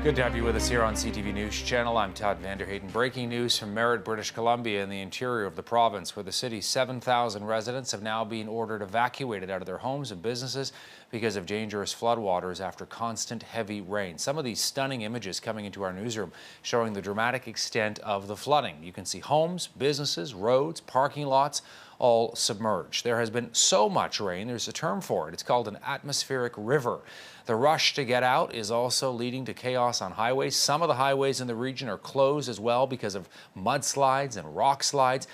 Good to have you with us here on CTV News Channel. I'm Todd Vanderhayden. Breaking news from Merritt, British Columbia in the interior of the province, where the city's 7,000 residents have now been ordered evacuated out of their homes and businesses because of dangerous floodwaters after constant heavy rain. Some of these stunning images coming into our newsroom showing the dramatic extent of the flooding. You can see homes, businesses, roads, parking lots, all submerged. There has been so much rain, there's a term for it. It's called an atmospheric river. The rush to get out is also leading to chaos on highways. Some of the highways in the region are closed as well because of mudslides and rock slides.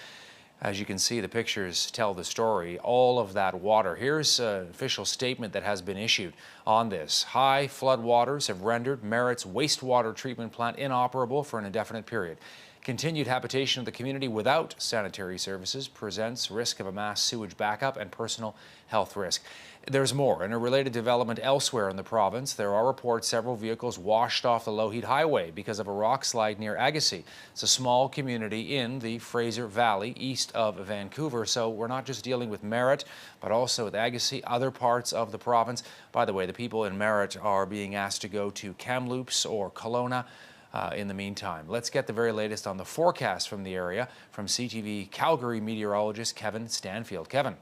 As you can see, the pictures tell the story, all of that water. Here's an official statement that has been issued on this. High flood waters have rendered Merritt's wastewater treatment plant inoperable for an indefinite period. Continued habitation of the community without sanitary services presents risk of a mass sewage backup and personal health risk. There's more. In a related development elsewhere in the province, there are reports several vehicles washed off the Lougheed Highway because of a rock slide near Agassiz. It's a small community in the Fraser Valley, east of Vancouver. So we're not just dealing with Merritt, but also with Agassiz, other parts of the province. By the way, the people in Merritt are being asked to go to Kamloops or Kelowna. In the meantime, let's get the very latest on the forecast from the area from CTV Calgary meteorologist Kevin Stanfield. Kevin.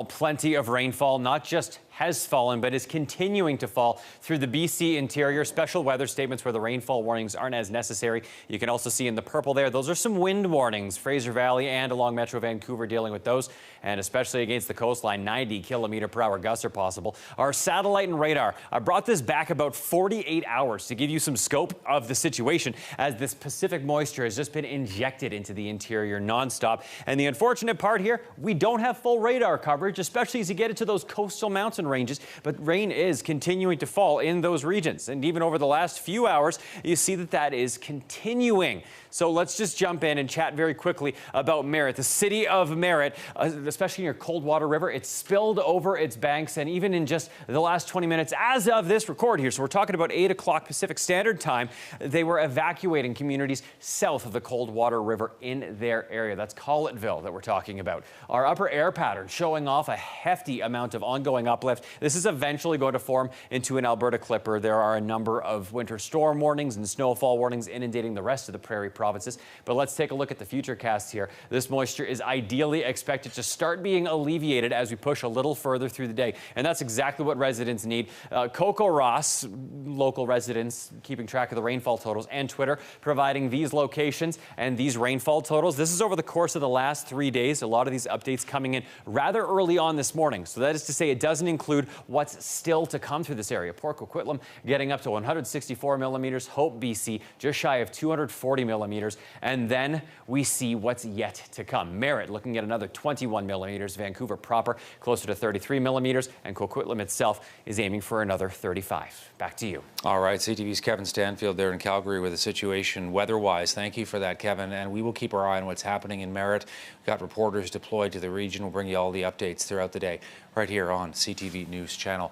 Plenty of rainfall, not just has fallen, but is continuing to fall through the BC interior. Special weather statements where the rainfall warnings aren't as necessary. You can also see in the purple there, those are some wind warnings. Fraser Valley and along Metro Vancouver dealing with those, and especially against the coastline, 90-kilometer-per-hour gusts are possible. Our satellite and radar, I brought this back about 48 hours to give you some scope of the situation as this Pacific moisture has just been injected into the interior nonstop. And the unfortunate part here, we don't have full radar coverage, especially as you get into those coastal mountain ranges, but rain is continuing to fall in those regions. And even over the last few hours, you see that is continuing. So let's just jump in and chat very quickly about Merritt. The city of Merritt, especially near Coldwater River, it's spilled over its banks, and even in just the last 20 minutes as of this record here, so we're talking about 8 o'clock Pacific Standard Time, they were evacuating communities south of the Coldwater River in their area. That's Collettville that we're talking about. Our upper air pattern showing off a hefty amount of ongoing uplift. This is eventually going to form into an Alberta Clipper. There are a number of winter storm warnings and snowfall warnings inundating the rest of the prairie provinces. But let's take a look at the future casts here. This moisture is ideally expected to start being alleviated as we push a little further through the day. And that's exactly what residents need. Coco Ross, local residents keeping track of the rainfall totals, and Twitter providing these locations and these rainfall totals. This is over the course of the last 3 days. A lot of these updates coming in rather early on this morning. So that is to say it doesn't include what's still to come through this area. Port Coquitlam getting up to 164 millimeters. Hope, BC, just shy of 240 millimeters. And then we see what's yet to come. Merritt looking at another 21 millimeters. Vancouver proper closer to 33 millimeters. And Coquitlam itself is aiming for another 35. Back to you. All right, CTV's Kevin Stanfield there in Calgary with the situation weather-wise. Thank you for that, Kevin. And we will keep our eye on what's happening in Merritt. We've got reporters deployed to the region. We'll bring you all the updates throughout the day right here on CTV News Channel.